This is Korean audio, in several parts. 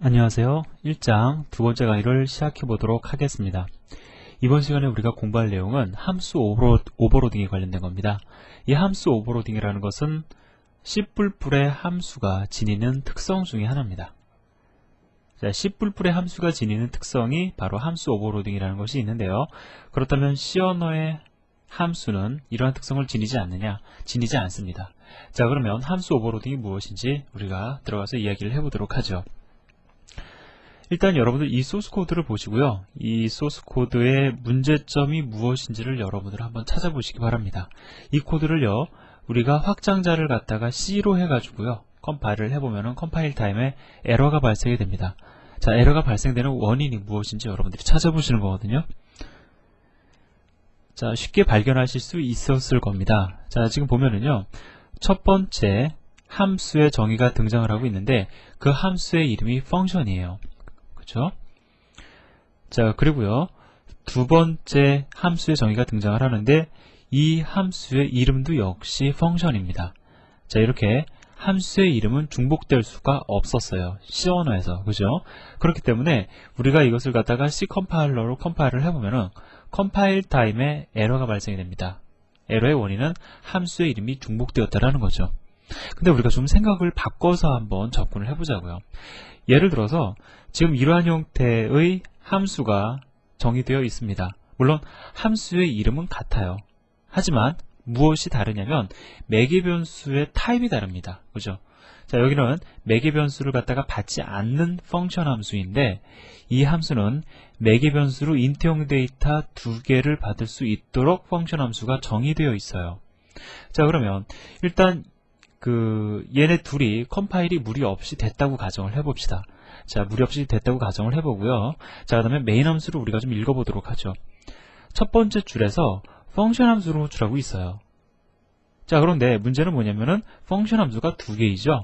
안녕하세요. 1장 두 번째 강의를 시작해 보도록 하겠습니다. 이번 시간에 우리가 공부할 내용은 함수 오버로딩에 관련된 겁니다. 이 함수 오버로딩이라는 것은 C++의 함수가 지니는 특성 중에 하나입니다. 자, C++의 함수가 지니는 특성이 바로 함수 오버로딩이라는 것이 있는데요. 그렇다면 C 언어의 함수는 이러한 특성을 지니지 않느냐? 지니지 않습니다. 자, 그러면 함수 오버로딩이 무엇인지 우리가 들어가서 이야기를 해보도록 하죠. 일단 여러분들 이 소스 코드를 보시고요. 이 소스 코드의 문제점이 무엇인지를 여러분들 한번 찾아보시기 바랍니다. 이 코드를요, 우리가 확장자를 갖다가 C로 해가지고요, 컴파일을 해보면은 컴파일 타임에 에러가 발생이 됩니다. 자, 에러가 발생되는 원인이 무엇인지 여러분들이 찾아보시는 거거든요. 자, 쉽게 발견하실 수 있었을 겁니다. 자, 지금 보면은요, 첫 번째 함수의 정의가 등장을 하고 있는데 그 함수의 이름이 펑션이에요. 그렇죠? 자, 그리고요, 두 번째 함수의 정의가 등장을 하는데 이 함수의 이름도 역시 펑션입니다. 자, 이렇게 함수의 이름은 중복될 수가 없었어요. C 언어에서. 그죠? 그렇기 때문에 우리가 이것을 갖다가 C 컴파일러로 컴파일을 해보면은 컴파일 타임에 에러가 발생이 됩니다. 에러의 원인은 함수의 이름이 중복되었다라는 거죠. 근데 우리가 좀 생각을 바꿔서 한번 접근을 해보자고요. 예를 들어서 지금 이러한 형태의 함수가 정의되어 있습니다. 물론 함수의 이름은 같아요. 하지만 무엇이 다르냐면 매개 변수의 타입이 다릅니다. 그죠? 자, 여기는 매개 변수를 갖다가 받지 않는 펑션 함수인데 이 함수는 매개 변수로 인트형 데이터 두 개를 받을 수 있도록 펑션 함수가 정의되어 있어요. 자, 그러면 일단 얘네 둘이 컴파일이 무리 없이 됐다고 가정을 해봅시다. 자, 무리 없이 됐다고 가정을 해보고요. 자, 그 다음에 메인 함수를 우리가 좀 읽어보도록 하죠. 첫 번째 줄에서 펑션 함수를 호출하고 있어요. 자, 그런데 문제는 뭐냐면은 펑션 함수가 두 개이죠.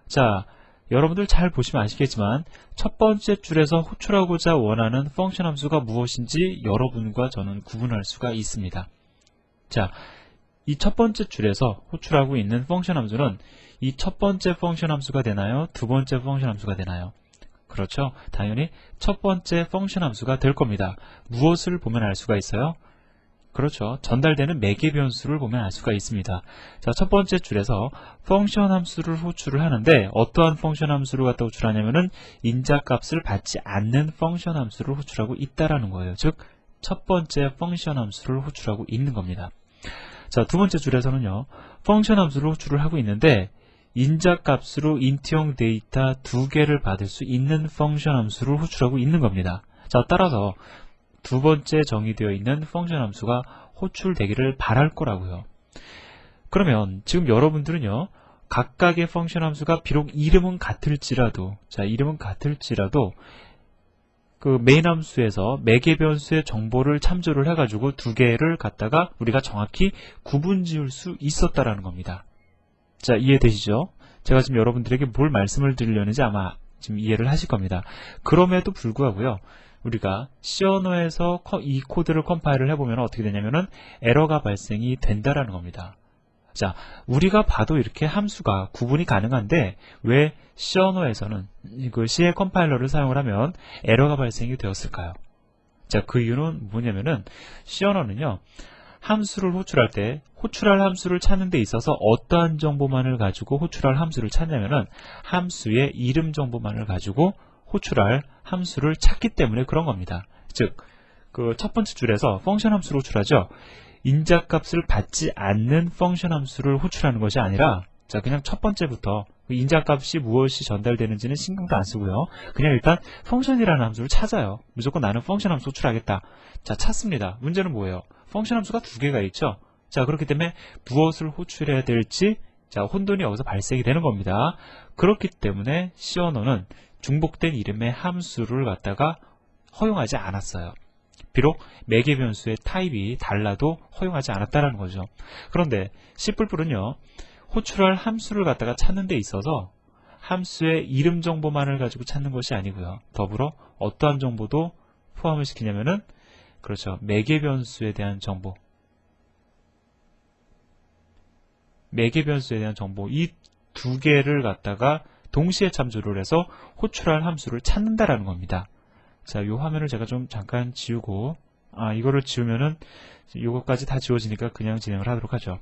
자, 여러분들 잘 보시면 아시겠지만 첫 번째 줄에서 호출하고자 원하는 펑션 함수가 무엇인지 여러분과 저는 구분할 수가 있습니다. 자, 이 첫 번째 줄에서 호출하고 있는 펑션 함수는 이 첫 번째 펑션 함수가 되나요? 두 번째 펑션 함수가 되나요? 그렇죠. 당연히 첫 번째 펑션 함수가 될 겁니다. 무엇을 보면 알 수가 있어요? 그렇죠. 전달되는 매개 변수를 보면 알 수가 있습니다. 자, 첫 번째 줄에서 펑션 함수를 호출을 하는데 어떠한 펑션 함수를 갖다 호출하냐면은 인자값을 받지 않는 펑션 함수를 호출하고 있다라는 거예요. 즉, 첫 번째 펑션 함수를 호출하고 있는 겁니다. 자, 두 번째 줄에서는요, 펑션 함수를 호출을 하고 있는데 인자값으로 인트형 데이터 두 개를 받을 수 있는 펑션 함수를 호출하고 있는 겁니다. 자, 따라서 두 번째 정의되어 있는 펑션 함수가 호출되기를 바랄 거라고요. 그러면 지금 여러분들은요, 각각의 펑션 함수가 비록 이름은 같을지라도, 자, 이름은 같을지라도 그 메인 함수에서 매개 변수의 정보를 참조를 해가지고 두 개를 갖다가 우리가 정확히 구분 지을 수 있었다라는 겁니다. 자, 이해되시죠? 제가 지금 여러분들에게 뭘 말씀을 드리려는지 아마 지금 이해를 하실 겁니다. 그럼에도 불구하고요, 우리가 C 언어에서 이 코드를 컴파일을 해보면 어떻게 되냐면은 에러가 발생이 된다라는 겁니다. 자, 우리가 봐도 이렇게 함수가 구분이 가능한데 왜 C 언어에서는 그 C의 컴파일러를 사용을 하면 에러가 발생이 되었을까요? 자, 그 이유는 뭐냐면은 C 언어는요, 함수를 호출할 때 호출할 함수를 찾는 데 있어서 어떠한 정보만을 가지고 호출할 함수를 찾냐면은 함수의 이름 정보만을 가지고 호출할 함수를 찾기 때문에 그런 겁니다. 즉, 그 첫 번째 줄에서 펑션 함수를 호출하죠. 인자값을 받지 않는 펑션 함수를 호출하는 것이 아니라, 자, 그냥 첫 번째부터 인자값이 무엇이 전달되는지는 신경도 안 쓰고요. 그냥 일단 펑션이라는 함수를 찾아요. 무조건 나는 펑션 함수 호출하겠다. 자, 찾습니다. 문제는 뭐예요? 펑션 함수가 두 개가 있죠. 자, 그렇기 때문에 무엇을 호출해야 될지, 자, 혼돈이 여기서 발생이 되는 겁니다. 그렇기 때문에 C 언어는 중복된 이름의 함수를 갖다가 허용하지 않았어요. 비록 매개 변수의 타입이 달라도 허용하지 않았다는 거죠. 그런데 C++은요, 호출할 함수를 갖다가 찾는 데 있어서 함수의 이름 정보만을 가지고 찾는 것이 아니고요. 더불어 어떠한 정보도 포함을 시키냐면은, 그렇죠, 매개 변수에 대한 정보, 매개 변수에 대한 정보, 이 두 개를 갖다가 동시에 참조를 해서 호출할 함수를 찾는다라는 겁니다. 자, 이 화면을 제가 좀 잠깐 지우고, 이거를 지우면은 이것까지 다 지워지니까 그냥 진행을 하도록 하죠.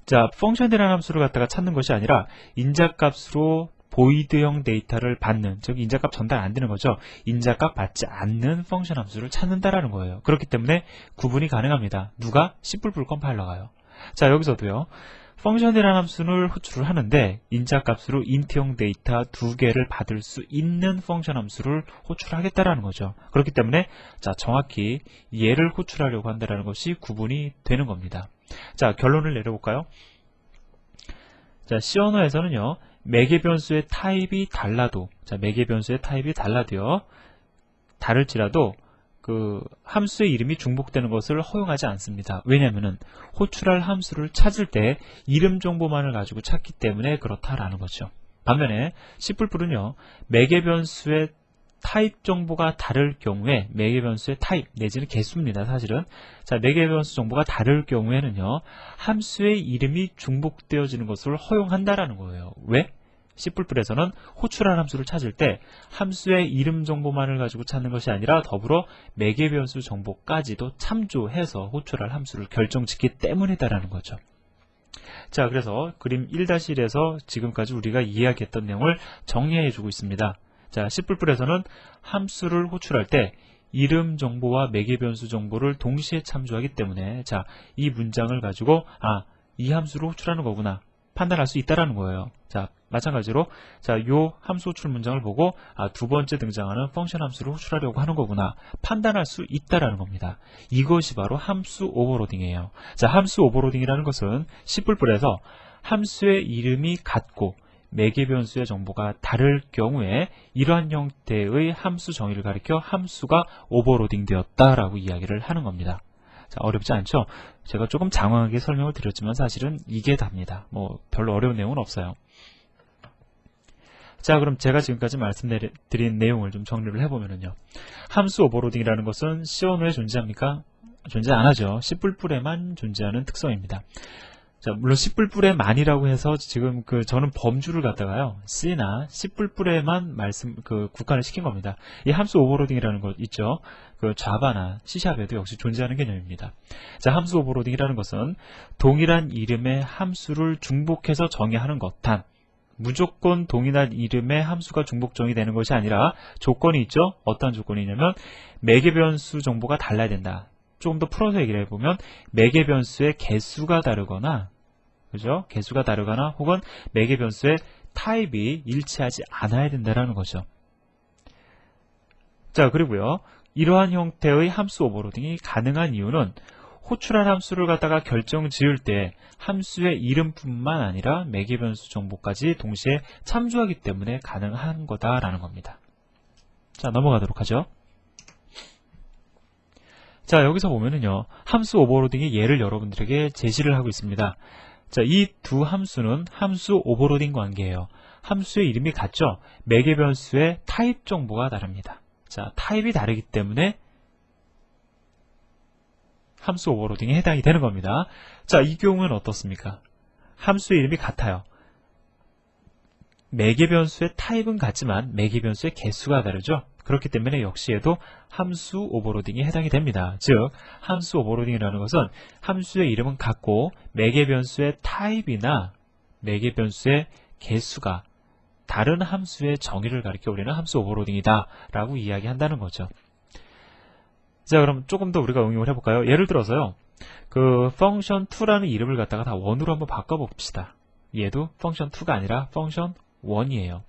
자, 펑션이라는 함수를 갖다가 찾는 것이 아니라 인자값으로 보이드형 데이터를 받는, 즉 인자값 전달 안 되는 거죠. 인자값 받지 않는 펑션 함수를 찾는다라는 거예요. 그렇기 때문에 구분이 가능합니다. 누가? C++ 컴파일러가요. 자, 여기서도요. 펑션이라는 함수를 호출을 하는데 인자값으로 인트형 데이터 2개를 받을 수 있는 펑션 함수를 호출하겠다라는 거죠. 그렇기 때문에 자, 정확히 얘를 호출하려고 한다는 것이 구분이 되는 겁니다. 자, 결론을 내려볼까요? 자, C 언어에서는요. 매개 변수의 타입이 달라도, 자, 매개 변수의 타입이 달라도요. 다를지라도 그 함수의 이름이 중복되는 것을 허용하지 않습니다. 왜냐하면은 호출할 함수를 찾을 때 이름 정보만을 가지고 찾기 때문에 그렇다라는 거죠. 반면에 C++는요. 매개 변수의 타입 정보가 다를 경우에 매개 변수의 타입 내지는 개수입니다. 사실은. 자, 매개 변수 정보가 다를 경우에는요. 함수의 이름이 중복되어지는 것을 허용한다라는 거예요. 왜? C++에서는 호출할 함수를 찾을 때 함수의 이름 정보만을 가지고 찾는 것이 아니라 더불어 매개 변수 정보까지도 참조해서 호출할 함수를 결정짓기 때문이다라는 거죠. 자, 그래서 그림 1-1에서 지금까지 우리가 이야기했던 내용을 정리해주고 있습니다. 자, C++에서는 함수를 호출할 때 이름 정보와 매개 변수 정보를 동시에 참조하기 때문에 자, 이 문장을 가지고 이 함수를 호출하는 거구나 판단할 수 있다라는 거예요. 자, 마찬가지로 자, 요 함수 호출 문장을 보고 두 번째 등장하는 펑션 함수를 호출하려고 하는 거구나 판단할 수 있다라는 겁니다. 이것이 바로 함수 오버로딩이에요. 자, 함수 오버로딩이라는 것은 C++에서 함수의 이름이 같고 매개 변수의 정보가 다를 경우에 이러한 형태의 함수 정의를 가리켜 함수가 오버로딩 되었다라고 이야기를 하는 겁니다. 자, 어렵지 않죠? 제가 조금 장황하게 설명을 드렸지만 사실은 이게 답니다. 별로 어려운 내용은 없어요. 자, 그럼 제가 지금까지 말씀드린 내용을 좀 정리를 해보면요. 함수 오버로딩이라는 것은 C 언어에 존재합니까? 존재 안 하죠. C++에만 존재하는 특성입니다. 자, 물론 C++에만이라고 해서 지금 저는 범주를 갖다가요. C나 C++에만 국한을 시킨 겁니다. 이 함수 오버로딩이라는 것 있죠. 자바나 C샵에도 역시 존재하는 개념입니다. 자, 함수 오버로딩이라는 것은 동일한 이름의 함수를 중복해서 정의하는 것 단. 무조건 동일한 이름의 함수가 중복 정의되는 것이 아니라 조건이 있죠. 어떤 조건이 있냐면 매개 변수 정보가 달라야 된다. 조금 더 풀어서 얘기를 해보면 매개 변수의 개수가 다르거나 그죠? 개수가 다르거나 혹은 매개 변수의 타입이 일치하지 않아야 된다는 거죠. 자, 그리고요. 이러한 형태의 함수 오버로딩이 가능한 이유는 호출할 함수를 갖다가 결정 지을 때 함수의 이름뿐만 아니라 매개 변수 정보까지 동시에 참조하기 때문에 가능한 거다라는 겁니다. 자, 넘어가도록 하죠. 자, 여기서 보면은요. 함수 오버로딩의 예를 여러분들에게 제시를 하고 있습니다. 자, 이 두 함수는 함수 오버로딩 관계예요. 함수의 이름이 같죠? 매개 변수의 타입 정보가 다릅니다. 자, 타입이 다르기 때문에 함수 오버로딩에 해당이 되는 겁니다. 자, 이 경우는 어떻습니까? 함수의 이름이 같아요. 매개 변수의 타입은 같지만 매개 변수의 개수가 다르죠? 그렇기 때문에 역시 얘도 함수 오버로딩에 해당이 됩니다. 즉, 함수 오버로딩이라는 것은 함수의 이름은 같고 매개 변수의 타입이나 매개 변수의 개수가 다른 함수의 정의를 가리켜 우리는 함수 오버로딩이다 라고 이야기한다는 거죠. 자, 그럼 조금 더 우리가 응용을 해볼까요? 예를 들어서요. function2라는 이름을 갖다가 다 원으로 한번 바꿔봅시다. 얘도 function2가 아니라 function1이에요.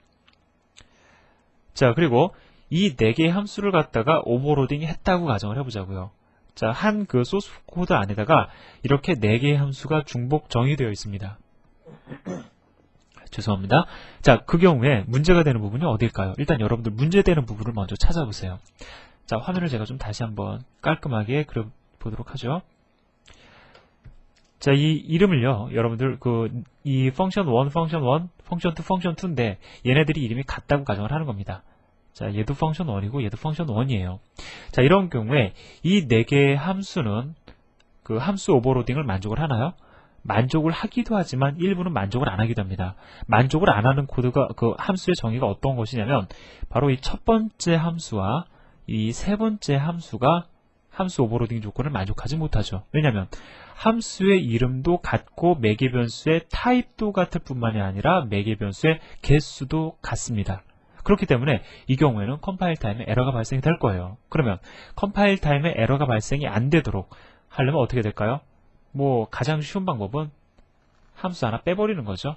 자, 그리고 이 4개의 함수를 갖다가 오버로딩 했다고 가정을 해보자고요. 자, 한 소스 코드 안에다가 이렇게 4개의 함수가 중복 정의되어 있습니다. 죄송합니다. 자, 그 경우에 문제가 되는 부분이 어딜까요? 일단 여러분들 문제되는 부분을 먼저 찾아보세요. 자, 화면을 제가 좀 다시 한번 깔끔하게 그려보도록 하죠. 자, 이 이름을요, 여러분들, 이 function1, function1, function2, function2인데, 얘네들이 이름이 같다고 가정을 하는 겁니다. 자, 얘도 function1이고, 얘도 function1이에요. 자, 이런 경우에, 이 4개의 함수는, 함수 오버로딩을 만족을 하나요? 만족을 하기도 하지만 일부는 만족을 안 하기도 합니다. 만족을 안 하는 코드가 그 함수의 정의가 어떤 것이냐면 바로 이 첫 번째 함수와 이 세 번째 함수가 함수 오버로딩 조건을 만족하지 못하죠. 왜냐하면 함수의 이름도 같고 매개 변수의 타입도 같을 뿐만이 아니라 매개 변수의 개수도 같습니다. 그렇기 때문에 이 경우에는 컴파일 타임에 에러가 발생이 될 거예요. 그러면 컴파일 타임에 에러가 발생이 안 되도록 하려면 어떻게 될까요? 뭐 가장 쉬운 방법은 함수 하나 빼버리는 거죠.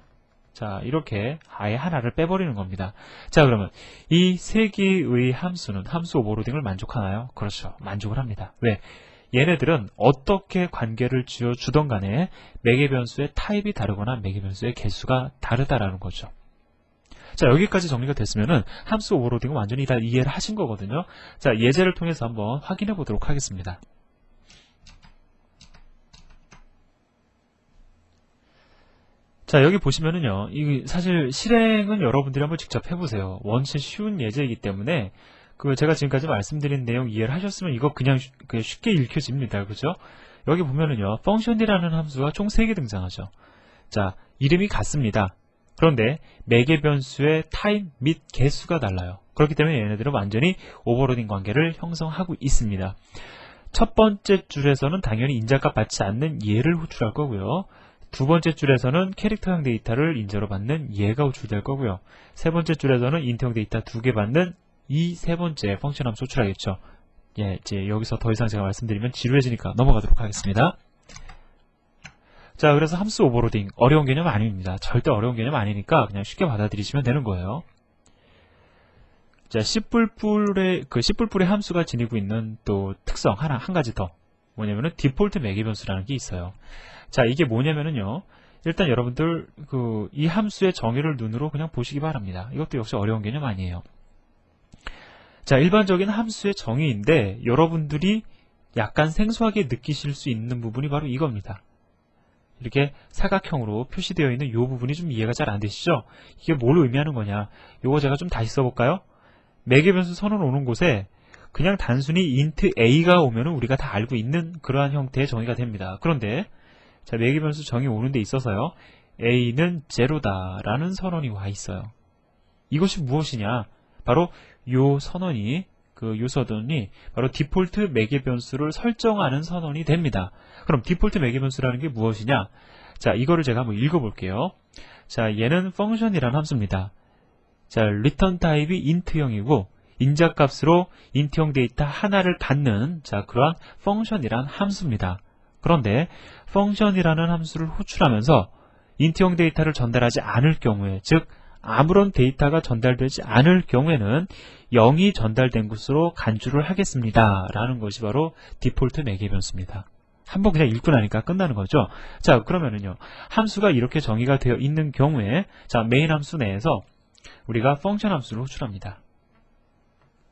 자, 이렇게 아예 하나를 빼버리는 겁니다. 자, 그러면 이 세 개의 함수는 함수 오버로딩을 만족하나요? 그렇죠. 만족을 합니다. 왜? 얘네들은 어떻게 관계를 지어주던 간에 매개 변수의 타입이 다르거나 매개 변수의 개수가 다르다라는 거죠. 자, 여기까지 정리가 됐으면은 함수 오버로딩은 완전히 다 이해를 하신 거거든요. 자, 예제를 통해서 한번 확인해 보도록 하겠습니다. 자, 여기 보시면은요, 이 사실 실행은 여러분들이 한번 직접 해보세요. 원체 쉬운 예제이기 때문에 제가 지금까지 말씀드린 내용 이해를 하셨으면 이거 그냥 쉽게 읽혀집니다. 그죠? 여기 보면은요, 펑션이라는 함수가 총 3개 등장하죠. 자, 이름이 같습니다. 그런데 매개 변수의 타입 및 개수가 달라요. 그렇기 때문에 얘네들은 완전히 오버로딩 관계를 형성하고 있습니다. 첫 번째 줄에서는 당연히 인자값 받지 않는 얘를 호출할 거고요. 두 번째 줄에서는 캐릭터형 데이터를 인자로 받는 얘가 호출될 거고요. 세 번째 줄에서는 인트형 데이터 2개 받는 이 세 번째 펑션 함수 호출하겠죠. 예, 이제 여기서 더 이상 제가 말씀드리면 지루해지니까 넘어가도록 하겠습니다. 자, 그래서 함수 오버로딩 어려운 개념 아닙니다. 절대 어려운 개념 아니니까 그냥 쉽게 받아들이시면 되는 거예요. 자, C++의 함수가 지니고 있는 또 특성 한 가지 더 뭐냐면은 디폴트 매개 변수라는 게 있어요. 자, 이게 뭐냐면은요, 일단 여러분들 이 함수의 정의를 눈으로 그냥 보시기 바랍니다. 이것도 역시 어려운 개념 아니에요. 자, 일반적인 함수의 정의인데 여러분들이 약간 생소하게 느끼실 수 있는 부분이 바로 이겁니다. 이렇게 사각형으로 표시되어 있는 이 부분이 좀 이해가 잘 안 되시죠? 이게 뭘 의미하는 거냐? 요거 제가 좀 다시 써볼까요? 매개 변수 선언 오는 곳에 그냥 단순히 int a가 오면은 우리가 다 알고 있는 그러한 형태의 정의가 됩니다. 그런데 자, 매개 변수 정의 오는 데 있어서요, a는 제로다라는 선언이 와 있어요. 이것이 무엇이냐? 바로 요 선언이 바로 디폴트 매개 변수를 설정하는 선언이 됩니다. 그럼 디폴트 매개 변수라는 게 무엇이냐? 자, 이거를 제가 한번 읽어볼게요. 자, 얘는 펑션이라는 함수입니다. 자, 리턴 타입이 int형이고 인자값으로 int형 데이터 하나를 받는 그러한 펑션이란 함수입니다. 그런데 펑션이라는 함수를 호출하면서 int형 데이터를 전달하지 않을 경우에, 즉 아무런 데이터가 전달되지 않을 경우에는 0이 전달된 것으로 간주를 하겠습니다. 라는 것이 바로 디폴트 매개 변수입니다. 한번 그냥 읽고 나니까 끝나는 거죠. 자, 그러면은요, 함수가 이렇게 정의가 되어 있는 경우에 메인 함수 내에서 우리가 펑션 함수를 호출합니다.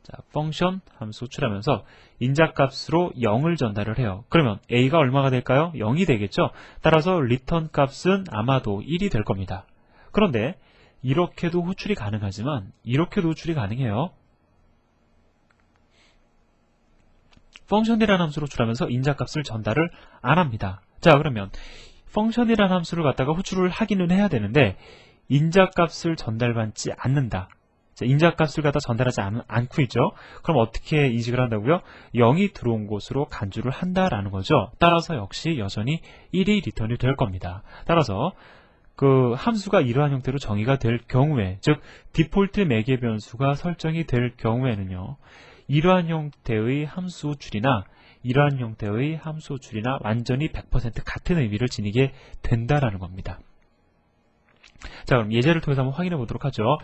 자, 펑션 함수 호출하면서 인자값으로 0을 전달을 해요. 그러면 a가 얼마가 될까요? 0이 되겠죠. 따라서 리턴 값은 아마도 1이 될 겁니다. 그런데 이렇게도 호출이 가능하지만 이렇게도 호출이 가능해요. 펑션이라는 함수를 호출하면서 인자값을 전달을 안 합니다. 자, 그러면 펑션이라는 함수를 갖다가 호출을 하기는 해야 되는데 인자값을 전달받지 않는다. 자, 인자값을 갖다 전달하지 않고 있죠. 그럼 어떻게 이직을 한다고요? 0이 들어온 곳으로 간주를 한다라는 거죠. 따라서 역시 여전히 1이 리턴이 될 겁니다. 따라서 함수가 이러한 형태로 정의가 될 경우에, 즉 디폴트 매개 변수가 설정이 될 경우에는요, 이러한 형태의 함수 호출이나 이러한 형태의 함수 호출이나 완전히 100% 같은 의미를 지니게 된다라는 겁니다. 자, 그럼 예제를 통해서 한번 확인해 보도록 하죠.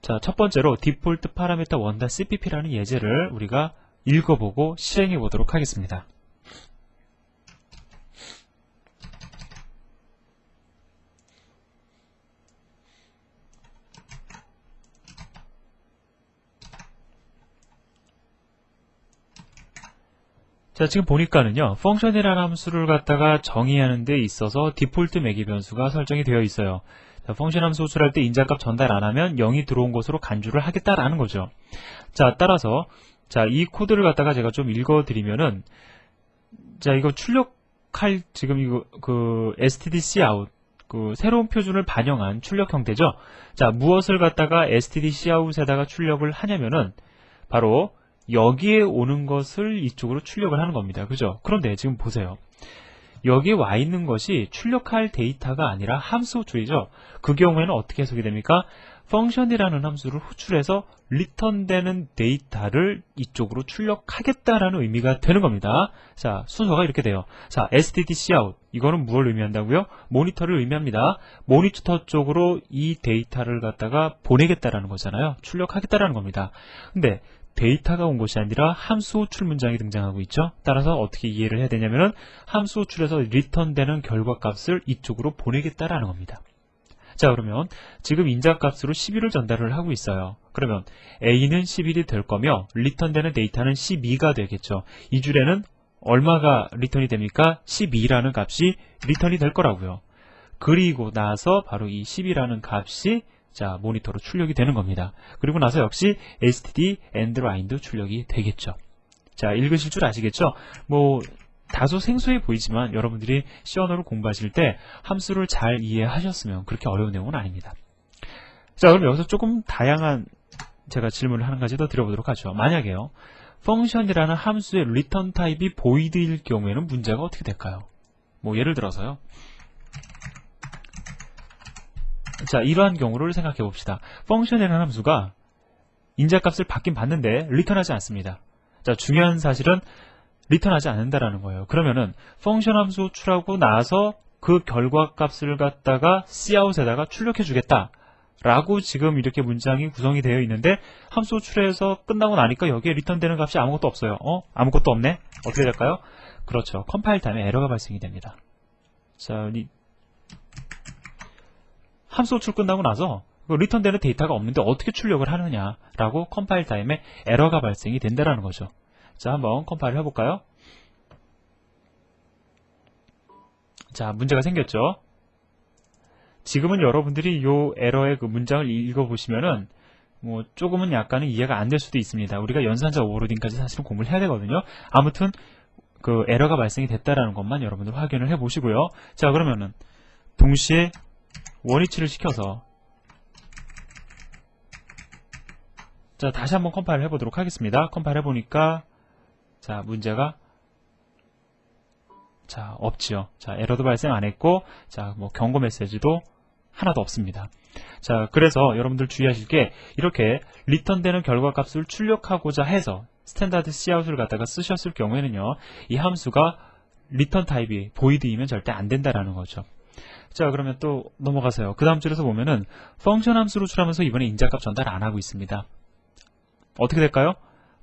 자, 첫 번째로 디폴트 파라미터 one.cpp라는 예제를 우리가 읽어보고 실행해 보도록 하겠습니다. 자, 지금 보니까는요, 펑션이라는 함수를 갖다가 정의하는 데 있어서 디폴트 매개 변수가 설정이 되어 있어요. 자, 펑션 함수 호출할 때 인자값 전달 안 하면 0이 들어온 곳으로 간주를 하겠다라는 거죠. 자, 따라서 이 코드를 갖다가 제가 좀 읽어드리면은, 자, 이거 출력한 출력할 지금 이거 그 stdcout 그 새로운 표준을 반영한 출력 형태죠. 자, 무엇을 갖다가 stdcout에다가 출력을 하냐면은 바로 여기에 오는 것을 이쪽으로 출력을 하는 겁니다. 그죠? 그런데 지금 보세요. 여기에 와 있는 것이 출력할 데이터가 아니라 함수 호출이죠. 그 경우에는 어떻게 해석이 됩니까? function이라는 함수를 호출해서 리턴되는 데이터를 이쪽으로 출력하겠다라는 의미가 되는 겁니다. 자, 순서가 이렇게 돼요. 자, stdcout 이거는 무엇을 의미한다고요? 모니터를 의미합니다. 모니터 쪽으로 이 데이터를 갖다가 보내겠다라는 거잖아요. 출력하겠다라는 겁니다. 근데 데이터가 온 것이 아니라 함수 호출 문장이 등장하고 있죠. 따라서 어떻게 이해를 해야 되냐면은 함수 호출에서 리턴되는 결과값을 이쪽으로 보내겠다라는 겁니다. 자, 그러면 지금 인자값으로 11을 전달을 하고 있어요. 그러면 A는 11이 될 거며 리턴되는 데이터는 12가 되겠죠. 이 줄에는 얼마가 리턴이 됩니까? 12라는 값이 리턴이 될 거라고요. 그리고 나서 바로 이 10이라는 값이 자, 모니터로 출력이 되는 겁니다. 그리고 나서 역시 std endline도 출력이 되겠죠. 자, 읽으실 줄 아시겠죠? 뭐 다소 생소해 보이지만 여러분들이 C 언어를 공부하실 때 함수를 잘 이해하셨으면 그렇게 어려운 내용은 아닙니다. 자, 그럼 여기서 조금 다양한 제가 질문을 한 가지 더 드려보도록 하죠. 만약에요, function이라는 함수의 return 타입이 void일 경우에는 문제가 어떻게 될까요? 뭐 예를 들어서요. 자, 이러한 경우를 생각해 봅시다. function이라는 함수가 인자값을 받긴 받는데 리턴하지 않습니다. 자, 중요한 사실은 리턴하지 않는다라는 거예요. 그러면은 펑션 함수 호출하고 나서 그 결과값을 갖다가 cout에다가 출력해 주겠다 라고 지금 이렇게 문장이 구성이 되어 있는데 함수 호출해서 끝나고 나니까 여기에 리턴되는 값이 아무것도 없어요. 아무것도 없네? 어떻게 될까요? 그렇죠. 컴파일 타임에 에러가 발생이 됩니다. 자, 함수 호출 끝나고 나서 리턴되는 데이터가 없는데 어떻게 출력을 하느냐라고 컴파일 타임에 에러가 발생이 된다라는 거죠. 자, 한번 컴파일을 해볼까요? 자, 문제가 생겼죠. 지금은 여러분들이 이 에러의 그 문장을 읽어보시면은 뭐 조금은 약간은 이해가 안 될 수도 있습니다. 우리가 연산자 오버로딩까지 사실은 공부를 해야 되거든요. 아무튼 그 에러가 발생이 됐다라는 것만 여러분들 확인을 해보시고요. 자, 그러면은 동시에 원위치를 시켜서 자, 다시 한번 컴파일을 해보도록 하겠습니다. 컴파일 해보니까 자, 문제가 자, 없지요. 자, 에러도 발생 안 했고 자, 뭐 경고 메시지도 하나도 없습니다. 자, 그래서 여러분들 주의하실 게 이렇게 리턴되는 결과값을 출력하고자 해서 스탠다드 cout을 갖다가 쓰셨을 경우에는요, 이 함수가 리턴 타입이 void이면 절대 안 된다라는 거죠. 자, 그러면 또 넘어가세요. 그 다음 줄에서 보면은 펑션 함수로 출하면서 이번에 인자값 전달 안 하고 있습니다. 어떻게 될까요?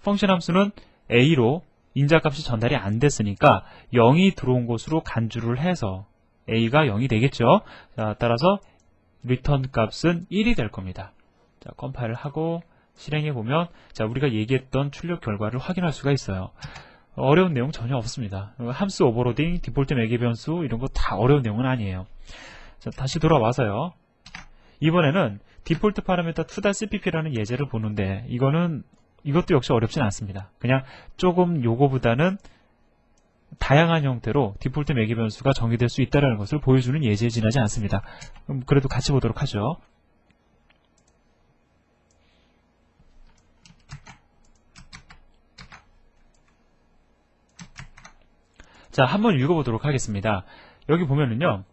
펑션 함수는 A로 인자값이 전달이 안 됐으니까 0이 들어온 곳으로 간주를 해서 A가 0이 되겠죠. 자, 따라서 리턴 값은 1이 될 겁니다. 자, 컴파일을 하고 실행해 보면 자, 우리가 얘기했던 출력 결과를 확인할 수가 있어요. 어려운 내용 전혀 없습니다. 함수 오버로딩, 디폴트 매개 변수 이런 거 다 어려운 내용은 아니에요. 자, 다시 돌아와서요. 이번에는 디폴트 파라미터 to.cpp라는 예제를 보는데 이것도 역시 어렵진 않습니다. 그냥 조금 요거보다는 다양한 형태로 디폴트 매개 변수가 정의될 수 있다는 것을 보여주는 예제에 지나지 않습니다. 그래도 같이 보도록 하죠. 자, 한번 읽어보도록 하겠습니다. 여기 보면은요,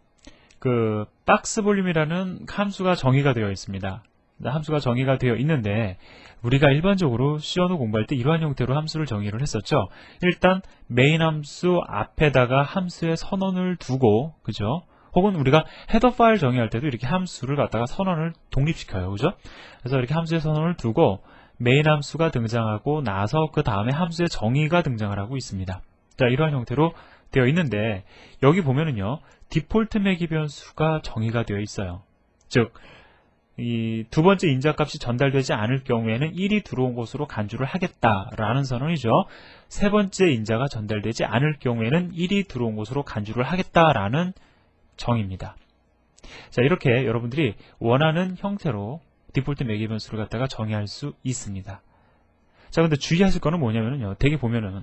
그 박스 볼륨이라는 함수가 정의가 되어 있습니다. 함수가 정의가 되어 있는데 우리가 일반적으로 C 언어 공부할 때 이러한 형태로 함수를 정의를 했었죠. 일단 메인 함수 앞에다가 함수의 선언을 두고, 그죠? 혹은 우리가 헤더 파일 정의할 때도 이렇게 함수를 갖다가 선언을 독립시켜요, 그죠? 그래서 이렇게 함수의 선언을 두고 메인 함수가 등장하고 나서 그 다음에 함수의 정의가 등장을 하고 있습니다. 자, 이러한 형태로 되어 있는데 여기 보면은요, 디폴트 매개 변수가 정의가 되어 있어요. 즉, 이 두 번째 인자값이 전달되지 않을 경우에는 1이 들어온 곳으로 간주를 하겠다라는 선언이죠. 세 번째 인자가 전달되지 않을 경우에는 1이 들어온 곳으로 간주를 하겠다라는 정의입니다. 자, 이렇게 여러분들이 원하는 형태로 디폴트 매개 변수를 갖다가 정의할 수 있습니다. 자, 근데 주의하실 거는 뭐냐면요, 대개 보면은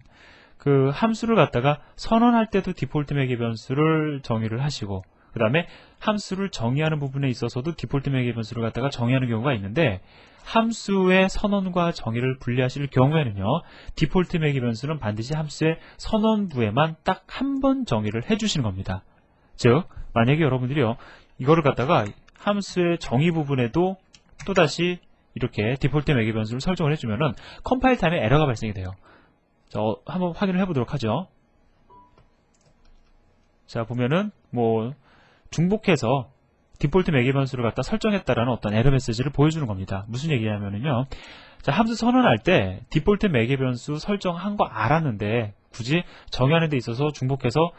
그 함수를 갖다가 선언할 때도 디폴트 매개 변수를 정의를 하시고, 그 다음에 함수를 정의하는 부분에 있어서도 디폴트 매개 변수를 갖다가 정의하는 경우가 있는데, 함수의 선언과 정의를 분리하실 경우에는요, 디폴트 매개 변수는 반드시 함수의 선언부에만 딱 한 번 정의를 해주시는 겁니다. 즉, 만약에 여러분들이요, 이거를 갖다가 함수의 정의 부분에도 또다시 이렇게 디폴트 매개 변수를 설정을 해주면은 컴파일 타임에 에러가 발생이 돼요. 자, 한번 확인을 해보도록 하죠. 자, 보면은 뭐 중복해서 디폴트 매개 변수를 갖다 설정했다라는 어떤 에러 메시지를 보여주는 겁니다. 무슨 얘기냐면은요, 자, 함수 선언할 때 디폴트 매개 변수 설정한 거 알았는데 굳이 정의하는 데 있어서 중복해서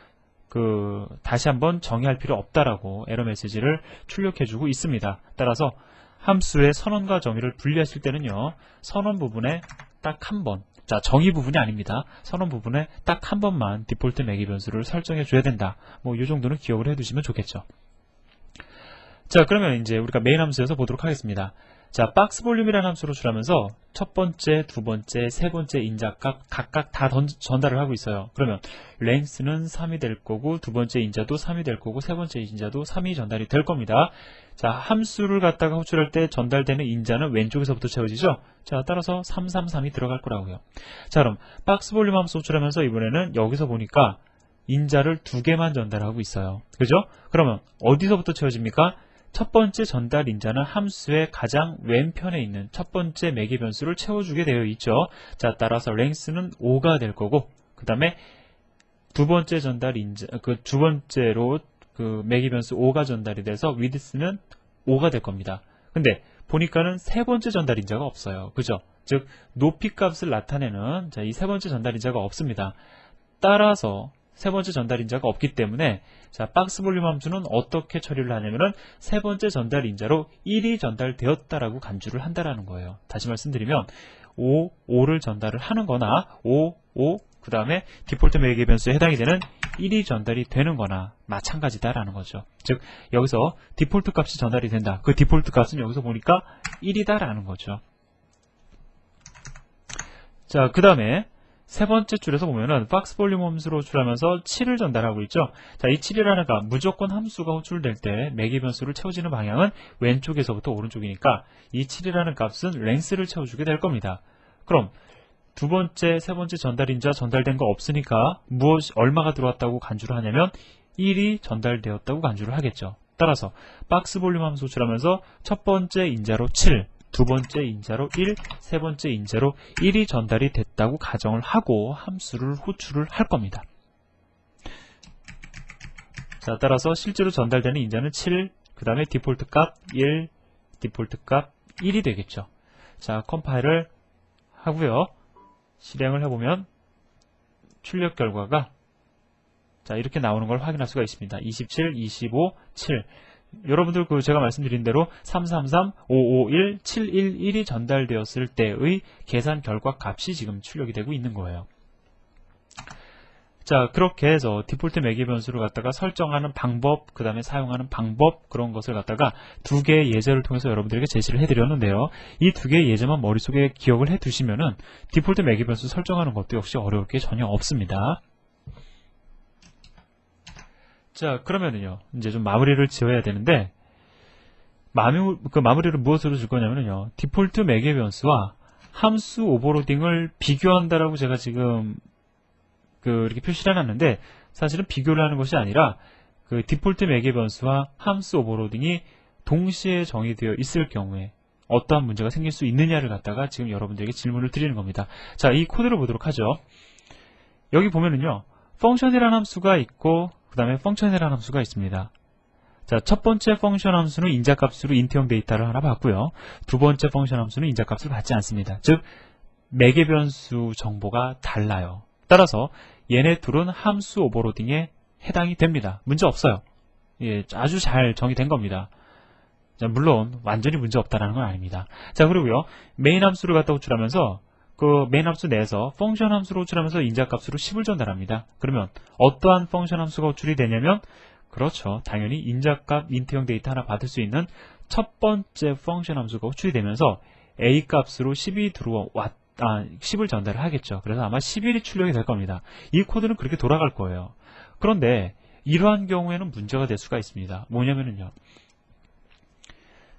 다시 한번 정의할 필요 없다라고 에러 메시지를 출력해주고 있습니다. 따라서 함수의 선언과 정의를 분리하실 때는요, 선언 부분에 딱 한 번, 자, 정의 부분이 아닙니다. 선언 부분에 딱 한 번만 디폴트 매개 변수를 설정해 줘야 된다. 뭐, 이 정도는 기억을 해 두시면 좋겠죠. 자, 그러면 이제 우리가 메인 함수에서 보도록 하겠습니다. 자, 박스 볼륨이라는 함수로 출하면서 첫 번째, 두 번째, 세 번째 인자값 각각 다 전달을 하고 있어요. 그러면 length는 3이 될 거고, 두 번째 인자도 3이 될 거고, 세 번째 인자도 3이 전달이 될 겁니다. 자, 함수를 갖다가 호출할 때 전달되는 인자는 왼쪽에서부터 채워지죠. 자, 따라서 333이 들어갈 거라고요. 자, 그럼 박스 볼륨 함수 호출하면서 이번에는 여기서 보니까 인자를 2개만 전달하고 있어요. 그죠? 그러면 어디서부터 채워집니까? 첫 번째 전달 인자는 함수의 가장 왼편에 있는 첫 번째 매개 변수를 채워주게 되어 있죠. 자, 따라서 length는 5가 될 거고, 그 다음에 두 번째 전달 인자, 두 번째로 매개 변수 5가 전달이 돼서 width는 5가 될 겁니다. 근데 보니까는 세 번째 전달 인자가 없어요. 그죠? 즉, 높이 값을 나타내는, 자, 이 세 번째 전달 인자가 없습니다. 따라서 세 번째 전달 인자가 없기 때문에, 자, 박스 볼륨 함수는 어떻게 처리를 하냐면은 세 번째 전달 인자로 1이 전달되었다라고 간주를 한다라는 거예요. 다시 말씀드리면 5를 전달을 하는 거나 5, 그 다음에 디폴트 매개 변수에 해당이 되는 1이 전달이 되는 거나 마찬가지다라는 거죠. 즉, 여기서 디폴트 값이 전달이 된다. 그 디폴트 값은 여기서 보니까 1이다라는 거죠. 자, 그 다음에 세 번째 줄에서 보면은 박스 볼륨 함수로 호출하면서 7을 전달하고 있죠. 자, 이 7이라는 값, 무조건 함수가 호출될 때 매개 변수를 채워지는 방향은 왼쪽에서부터 오른쪽이니까 이 7이라는 값은 length를 채워주게 될 겁니다. 그럼 두 번째, 세 번째 전달인자 전달된 거 없으니까 얼마가 들어왔다고 간주를 하냐면 1이 전달되었다고 간주를 하겠죠. 따라서 박스 볼륨 함수 호출하면서 첫 번째 인자로 7, 두 번째 인자로 1, 세 번째 인자로 1이 전달이 됐다고 가정을 하고 함수를 호출을 할 겁니다. 자, 따라서 실제로 전달되는 인자는 7, 그 다음에 디폴트 값 1, 디폴트 값 1이 되겠죠. 자, 컴파일을 하고요. 실행을 해보면 출력 결과가 자, 이렇게 나오는 걸 확인할 수가 있습니다. 27, 25, 7. 여러분들 제가 말씀드린 대로 333, 551, 711이 전달되었을 때의 계산 결과 값이 지금 출력이 되고 있는 거예요. 자, 그렇게 해서 디폴트 매개 변수를 갖다가 설정하는 방법, 그 다음에 사용하는 방법, 그런 것을 갖다가 두 개의 예제를 통해서 여러분들에게 제시를 해드렸는데요. 이 두 개의 예제만 머릿속에 기억을 해두시면은 디폴트 매개 변수 설정하는 것도 역시 어려울 게 전혀 없습니다. 자, 그러면은요, 이제 좀 마무리를 지어야 되는데, 마무리를 무엇으로 줄 거냐면요, 디폴트 매개 변수와 함수 오버로딩을 비교한다라고 제가 지금, 이렇게 표시를 해놨는데, 사실은 비교를 하는 것이 아니라, 디폴트 매개 변수와 함수 오버로딩이 동시에 정의되어 있을 경우에, 어떠한 문제가 생길 수 있느냐를 갖다가 지금 여러분들에게 질문을 드리는 겁니다. 자, 이 코드를 보도록 하죠. 여기 보면은요, 펑션이라는 함수가 있고, 그 다음에 펑션이라는 함수가 있습니다. 자, 첫 번째 펑션 함수는 인자값으로 인트형 데이터를 하나 받고요. 두 번째 펑션 함수는 인자값을 받지 않습니다. 즉, 매개 변수 정보가 달라요. 따라서 얘네 둘은 함수 오버로딩에 해당이 됩니다. 문제 없어요. 예, 아주 잘 정의된 겁니다. 자, 물론 완전히 문제 없다라는 건 아닙니다. 자, 그리고요, 메인 함수를 갖다 호출하면서 메인 함수 내에서 펑션 함수로 호출하면서 인자값으로 10을 전달합니다. 그러면 어떠한 펑션 함수가 호출이 되냐면, 그렇죠, 당연히 인자값 인트형 데이터 하나 받을 수 있는 첫 번째 펑션 함수가 호출이 되면서 A 값으로 10이 10을 전달을 하겠죠. 그래서 아마 11이 출력이 될 겁니다. 이 코드는 그렇게 돌아갈 거예요. 그런데 이러한 경우에는 문제가 될 수가 있습니다. 뭐냐면은요.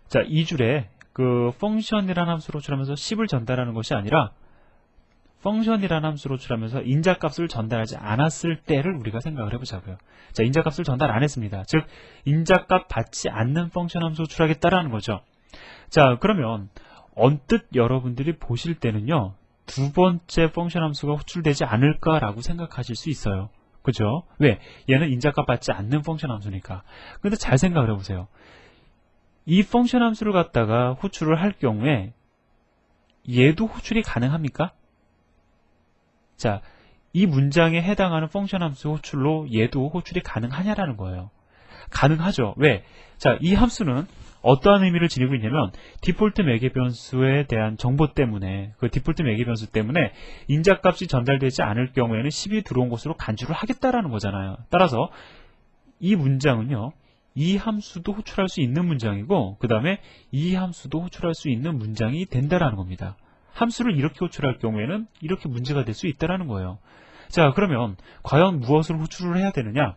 자, 이 줄에 그 펑션이라는 함수로 호출하면서 10을 전달하는 것이 아니라 펑션이라는 함수로 호출하면서 인자값을 전달하지 않았을 때를 우리가 생각을 해보자고요. 자, 인자값을 전달 안 했습니다. 즉, 인자값 받지 않는 펑션 함수 호출하겠다라는 거죠. 자, 그러면 언뜻 여러분들이 보실 때는요, 두 번째 펑션 함수가 호출되지 않을까라고 생각하실 수 있어요. 그죠? 왜? 얘는 인자값 받지 않는 펑션 함수니까. 근데 잘 생각을 해보세요. 이 펑션 함수를 갖다가 호출을 할 경우에 얘도 호출이 가능합니까? 자, 이 문장에 해당하는 펑션 함수 호출로 얘도 호출이 가능하냐라는 거예요. 가능하죠. 왜? 자, 이 함수는 어떠한 의미를 지니고 있냐면 디폴트 매개 변수에 대한 정보 때문에 그 디폴트 매개 변수 때문에 인자값이 전달되지 않을 경우에는 10이 들어온 것으로 간주를 하겠다라는 거잖아요. 따라서 이 문장은요. 이 함수도 호출할 수 있는 문장이고 그 다음에 이 함수도 호출할 수 있는 문장이 된다라는 겁니다. 함수를 이렇게 호출할 경우에는 이렇게 문제가 될 수 있다라는 거예요. 자, 그러면 과연 무엇을 호출을 해야 되느냐?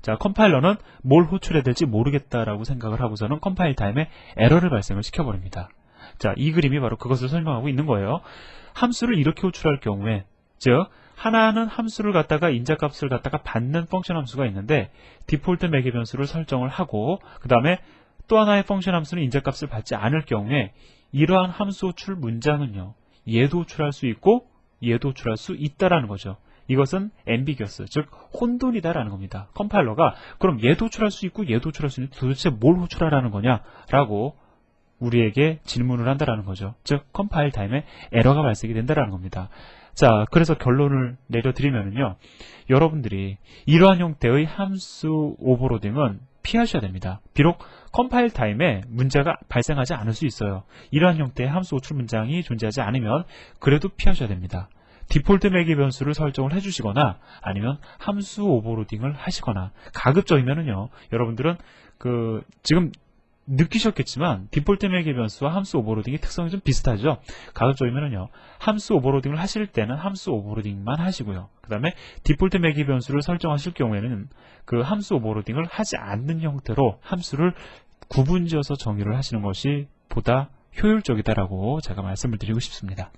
자, 컴파일러는 뭘 호출해야 될지 모르겠다라고 생각을 하고서는 컴파일 타임에 에러를 발생을 시켜버립니다. 자, 이 그림이 바로 그것을 설명하고 있는 거예요. 함수를 이렇게 호출할 경우에, 즉 하나는 함수를 갖다가 인자값을 갖다가 받는 펑션 함수가 있는데 디폴트 매개 변수를 설정을 하고 그 다음에 또 하나의 펑션 함수는 인자값을 받지 않을 경우에 이러한 함수 호출 문장은요, 얘도 호출할 수 있고 얘도 호출할 수 있다라는 거죠. 이것은 ambiguous, 즉 혼돈이다라는 겁니다. 컴파일러가 그럼 얘도 호출할 수 있고 얘도 호출할 수 있는데 도대체 뭘 호출하라는 거냐라고 우리에게 질문을 한다라는 거죠. 즉 컴파일 타임에 에러가 발생이 된다라는 겁니다. 자, 그래서 결론을 내려드리면요, 여러분들이 이러한 형태의 함수 오버로딩은 피하셔야 됩니다. 비록 컴파일 타임에 문제가 발생하지 않을 수 있어요. 이러한 형태의 함수 호출 문장이 존재하지 않으면 그래도 피하셔야 됩니다. 디폴트 매개 변수를 설정을 해주시거나 아니면 함수 오버로딩을 하시거나 가급적이면은요, 여러분들은 지금 느끼셨겠지만 디폴트 매개 변수와 함수 오버로딩의 특성이 좀 비슷하죠. 가급적이면은요, 함수 오버로딩을 하실 때는 함수 오버로딩만 하시고요. 그 다음에 디폴트 매개 변수를 설정하실 경우에는 그 함수 오버로딩을 하지 않는 형태로 함수를 구분지어서 정의를 하시는 것이 보다 효율적이다라고 제가 말씀을 드리고 싶습니다.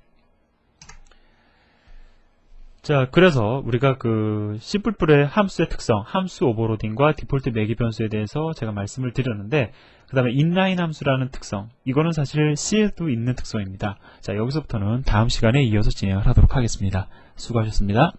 자, 그래서 우리가 심플풀의 함수의 특성, 함수 오버로딩과 디폴트 매개 변수에 대해서 제가 말씀을 드렸는데, 그 다음에 인라인 함수라는 특성, 이거는 사실 C에도 있는 특성입니다. 자, 여기서부터는 다음 시간에 이어서 진행을 하도록 하겠습니다. 수고하셨습니다.